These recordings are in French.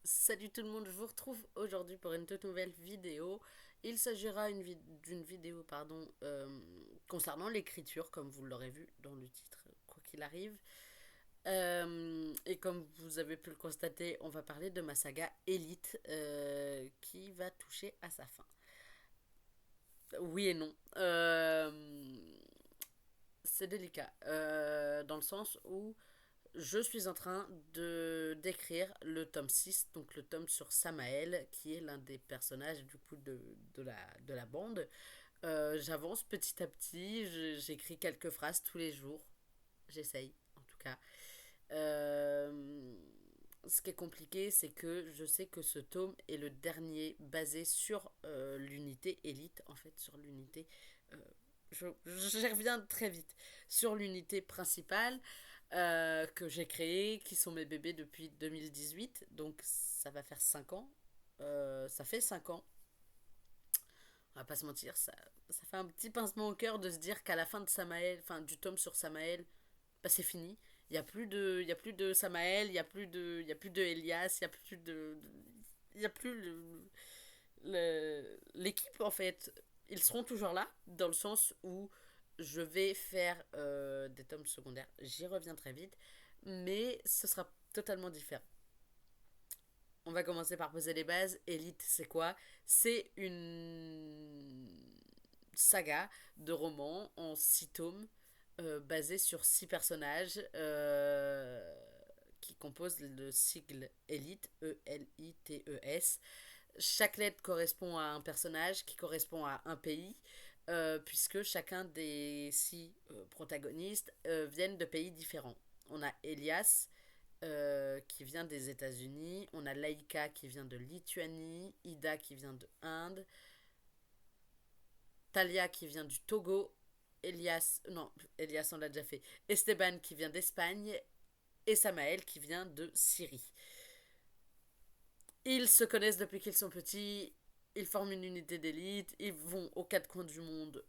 Salut tout le monde, je vous retrouve aujourd'hui pour une toute nouvelle vidéo. Il s'agira d'une vidéo concernant l'écriture, comme vous l'aurez vu dans le titre, quoi qu'il arrive. Et comme vous avez pu le constater, on va parler de ma saga Elite qui va toucher à sa fin. Oui et non. C'est délicat, dans le sens où je suis en train de d'écrire le tome 6, donc le tome sur Samael, qui est l'un des personnages du coup de la bande. J'avance petit à petit, j'écris quelques phrases tous les jours. J'essaye, en tout cas. Euh, Ce qui est compliqué, c'est que je sais que ce tome est le dernier basé sur l'unité élite, en fait, sur l'unité. euh, J'y reviens très vite. Sur l'unité principale que j'ai créée, qui sont mes bébés depuis 2018, donc ça va faire 5 ans. Ça fait 5 ans. On va pas se mentir, ça fait un petit pincement au cœur de se dire qu'à la fin de Samael, enfin du tome sur Samael, bah c'est fini. Il y a plus de Samael, il y a plus de Elias, il y a plus il y a plus l'équipe en fait. Ils seront toujours là dans le sens où je vais faire des tomes secondaires. J'y reviens très vite, mais ce sera totalement différent. On va commencer par poser les bases. Elite, c'est quoi? C'est une saga de romans en 6 tomes basée sur 6 personnages qui composent le sigle Elite, Elite. Chaque lettre correspond à un personnage qui correspond à un pays, puisque chacun des 6 protagonistes viennent de pays différents. On a Elias, qui vient des États-Unis. On a Laïka qui vient de Lituanie, Ida qui vient de Inde, Talia qui vient du Togo, Elias on l'a déjà fait, Esteban qui vient d'Espagne et Samael qui vient de Syrie. Ils se connaissent depuis qu'ils sont petits, ils forment une unité d'élite, ils vont aux 4 coins du monde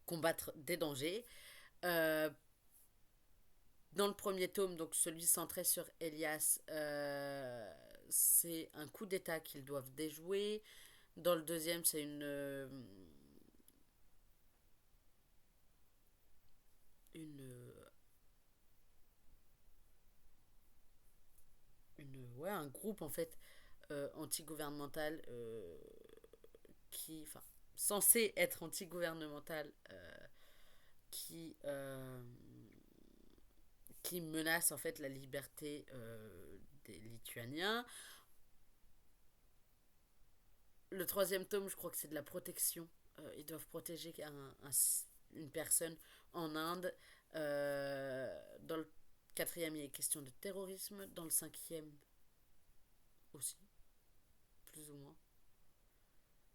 combattre des dangers. Euh, Dans le premier tome, donc celui centré sur Elias, c'est un coup d'état qu'ils doivent déjouer. Dans le deuxième, c'est une, ouais, un groupe en fait anti-gouvernemental qui, enfin, censé être anti-gouvernemental qui qui menace en fait la liberté des Lituaniens. Le troisième tome, je crois que c'est de la protection. Ils doivent protéger une personne en Inde. Dans le quatrième, il est question de terrorisme. Dans le cinquième aussi, plus ou moins.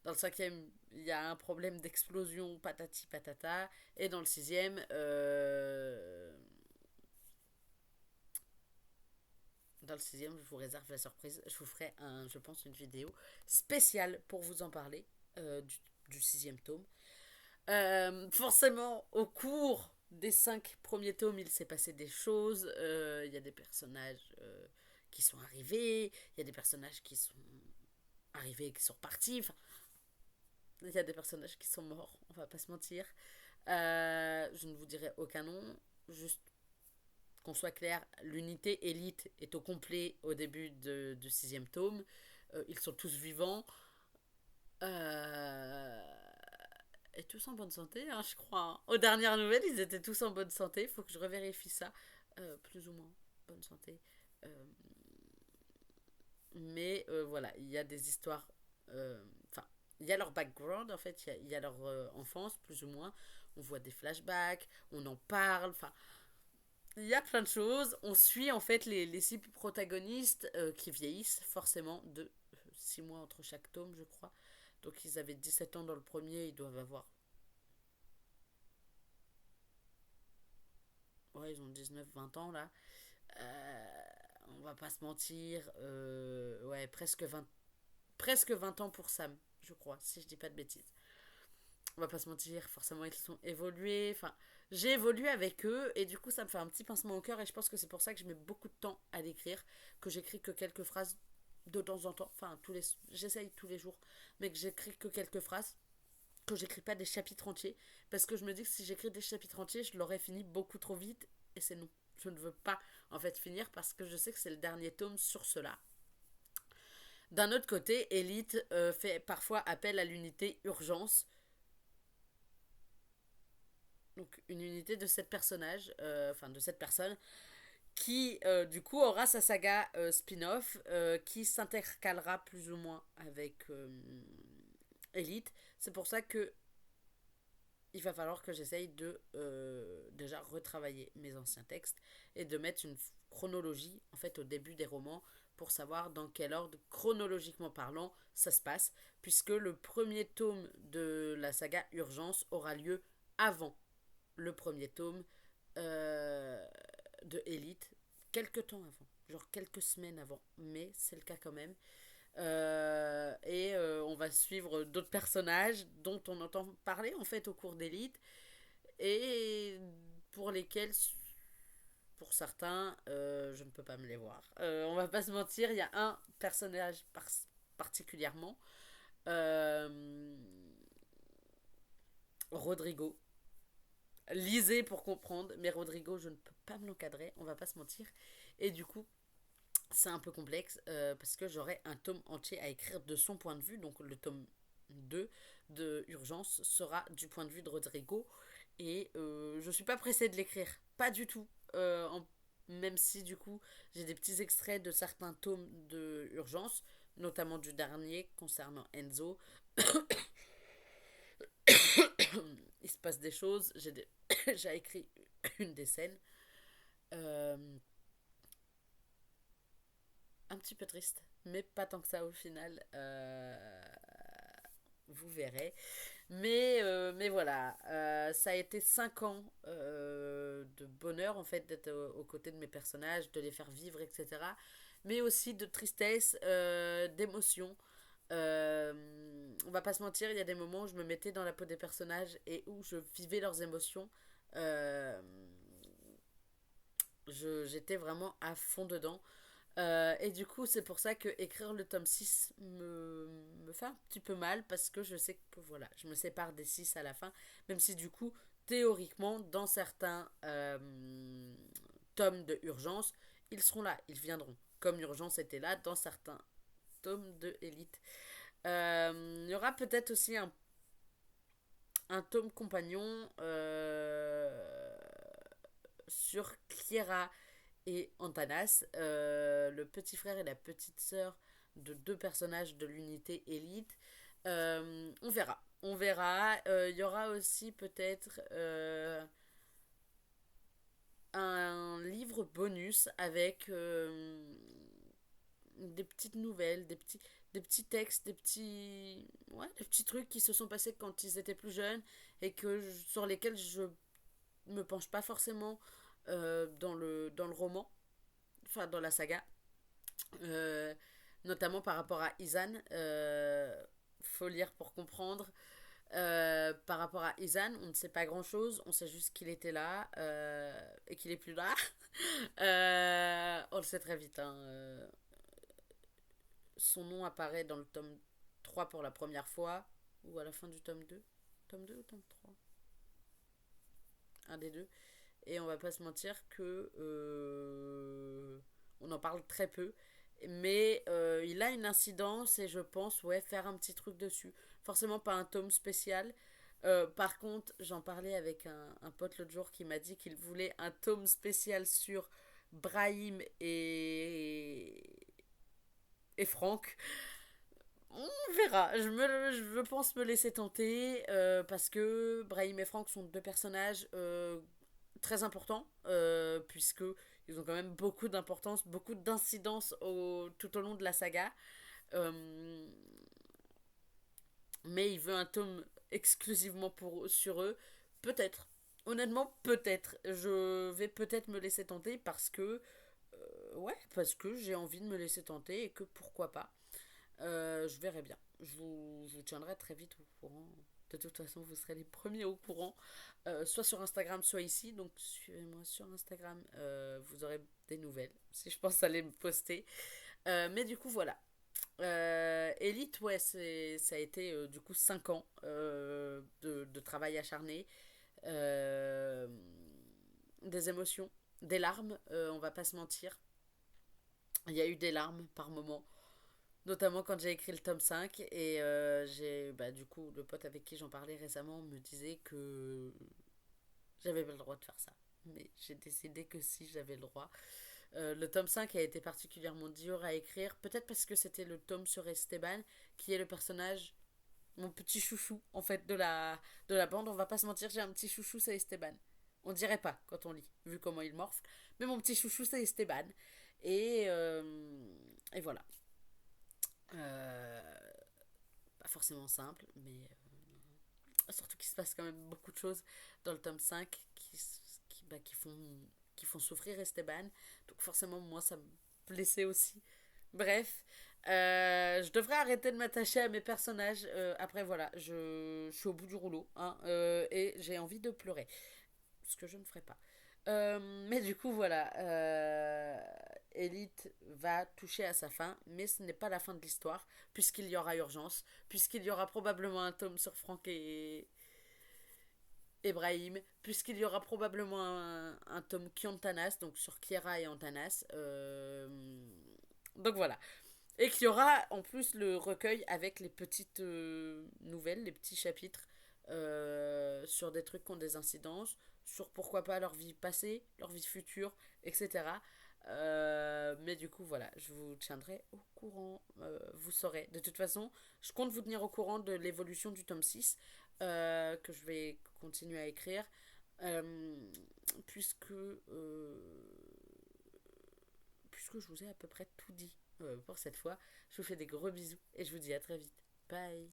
Dans le cinquième, il y a un problème d'explosion, patati patata. Et dans le sixième, je vous réserve la surprise. Je vous ferai, je pense, une vidéo spéciale pour vous en parler du sixième tome. Forcément, au cours des 5 premiers tomes, il s'est passé des choses. Il y a des personnages qui sont arrivés, il y a des personnages qui sont arrivés et qui sont repartis. Enfin, il y a des personnages qui sont morts, on va pas se mentir. Je ne vous dirai aucun nom, juste qu'on soit clair, l'unité élite est au complet au début du 6e tome. Ils sont tous vivants. Euh, et tous en bonne santé, hein, je crois. Hein. Aux dernières nouvelles, ils étaient tous en bonne santé. Il faut que je revérifie ça. Plus ou moins bonne santé. Euh, mais voilà, il y a des histoires. Enfin, il y a leur background, en fait. Il y a leur enfance, plus ou moins. On voit des flashbacks, on en parle. Enfin, il y a plein de choses. On suit, en fait, les 6 protagonistes qui vieillissent, forcément, de 6 mois entre chaque tome, je crois. Donc, ils avaient 17 ans dans le premier, ils doivent avoir. Ouais, ils ont 19 20 ans là. Euh, on va pas se mentir. Ouais, presque 20 ans pour Sam, je crois, si je dis pas de bêtises. On va pas se mentir, forcément ils sont évolués. Enfin, j'ai évolué avec eux et du coup ça me fait un petit pincement au cœur et je pense que c'est pour ça que je mets beaucoup de temps à l'écrire, que j'écris que quelques phrases de temps en temps, enfin j'essaye tous les jours, mais que j'écris que quelques phrases, que j'écris pas des chapitres entiers, parce que je me dis que si j'écris des chapitres entiers, je l'aurais fini beaucoup trop vite et c'est non. Je ne veux pas en fait finir parce que je sais que c'est le dernier tome sur cela. D'un autre côté, Elite fait parfois appel à l'unité urgence, donc une unité de 7 personnages, enfin de 7 personnes, qui du coup aura sa saga spin-off qui s'intercalera plus ou moins avec Elite. C'est pour ça que il va falloir que j'essaye de déjà retravailler mes anciens textes et de mettre une chronologie en fait au début des romans pour savoir dans quel ordre chronologiquement parlant ça se passe, puisque le premier tome de la saga Urgence aura lieu avant le premier tome euh, de Elite, quelques temps avant, genre quelques semaines avant, mais c'est le cas quand même. On va suivre d'autres personnages dont on entend parler en fait au cours d'Elite et pour lesquels, pour certains, je ne peux pas me les voir. On va pas se mentir, il y a un personnage particulièrement, euh, Rodrigo. Lisez pour comprendre, mais Rodrigo, je ne peux pas me l'encadrer, on va pas se mentir. Et du coup, c'est un peu complexe parce que j'aurai un tome entier à écrire de son point de vue. Donc le tome 2 de Urgence sera du point de vue de Rodrigo. Et je suis pas pressée de l'écrire. Pas du tout. Même si du coup j'ai des petits extraits de certains tomes de Urgence, notamment du dernier concernant Enzo. Il se passe des choses. J'ai écrit une des scènes. Euh, un petit peu triste, mais pas tant que ça au final. Vous verrez. Mais voilà, ça a été 5 ans de bonheur en fait d'être aux côtés de mes personnages, de les faire vivre, etc. Mais aussi de tristesse, d'émotion. On va pas se mentir, il y a des moments où je me mettais dans la peau des personnages et où je vivais leurs émotions. Euh, J'étais vraiment à fond dedans. Et du coup, c'est pour ça que écrire le tome 6 me fait un petit peu mal parce que je sais que voilà, je me sépare des 6 à la fin, même si du coup, théoriquement, dans certains tomes de Urgence, ils seront là, ils viendront. Comme Urgence était là dans certains tomes de Elite. Il y aura peut-être aussi un tome compagnon sur Kiera et Antanas, le petit frère et la petite sœur de 2 personnages de l'unité élite. On verra. On verra. Il y aura aussi peut-être un livre bonus avec des petites nouvelles, des petits textes, des petits trucs qui se sont passés quand ils étaient plus jeunes et sur lesquels je me penche pas forcément dans le roman, enfin dans la saga. Euh, Notamment par rapport à Izan. Faut lire pour comprendre. Par rapport à Izan, on ne sait pas grand chose, on sait juste qu'il était là et qu'il est plus là. On le sait très vite. Hein. Son nom apparaît dans le tome 3 pour la première fois, ou à la fin du tome 2. Tome 2 ou tome 3? Un des deux. Et on va pas se mentir que on en parle très peu, mais il a une incidence et je pense ouais faire un petit truc dessus, forcément pas un tome spécial. Par contre j'en parlais avec un pote l'autre jour qui m'a dit qu'il voulait un tome spécial sur Brahim et Franck. On verra, je pense me laisser tenter parce que Brahim et Franck sont 2 personnages très importants, puisque ils ont quand même beaucoup d'importance, beaucoup d'incidence tout au long de la saga. Euh, mais il veut un tome exclusivement sur eux. Peut-être. Honnêtement, peut-être. Je vais peut-être me laisser tenter parce que. Ouais, parce que j'ai envie de me laisser tenter et que pourquoi pas. Je verrai bien. Je vous tiendrai très vite au courant. De toute façon, vous serez les premiers au courant, soit sur Instagram, soit ici. Donc suivez-moi sur Instagram, vous aurez des nouvelles, si je pense aller me poster. Mais du coup, voilà. Elite, ouais, ça a été du coup 5 ans de travail acharné, euh, des émotions, des larmes, on va pas se mentir. Il y a eu des larmes par moment, notamment quand j'ai écrit le tome 5 et du coup, le pote avec qui j'en parlais récemment me disait que j'avais pas le droit de faire ça. Mais j'ai décidé que si j'avais le droit. Le tome 5 a été particulièrement dur à écrire, peut-être parce que c'était le tome sur Esteban, qui est le personnage, mon petit chouchou, en fait, de la bande. On va pas se mentir, j'ai un petit chouchou, c'est Esteban. On dirait pas quand on lit, vu comment il morphe. Mais mon petit chouchou, c'est Esteban. Et, euh, et voilà. Euh, Pas forcément simple, mais surtout qu'il se passe quand même beaucoup de choses dans le tome 5 qui font souffrir Esteban. Donc forcément, moi, ça me blessait aussi. Bref, je devrais arrêter de m'attacher à mes personnages. Après, voilà, je suis au bout du rouleau, hein, et j'ai envie de pleurer. Ce que je ne ferai pas. Mais du coup, voilà. Elite va toucher à sa fin, mais ce n'est pas la fin de l'histoire, puisqu'il y aura urgence, puisqu'il y aura probablement un tome sur Franck et Brahim, puisqu'il y aura probablement un tome Kiontanas, donc sur Kiera et Antanas. Donc voilà. Et qu'il y aura en plus le recueil avec les petites nouvelles, les petits chapitres sur des trucs qui ont des incidences, sur pourquoi pas leur vie passée, leur vie future, etc. Mais du coup, voilà, je vous tiendrai au courant. Vous saurez. De toute façon, je compte vous tenir au courant de l'évolution du tome 6 que je vais continuer à écrire. euh, puisque, puisque je vous ai à peu près tout dit pour cette fois. Je vous fais des gros bisous et je vous dis à très vite. Bye.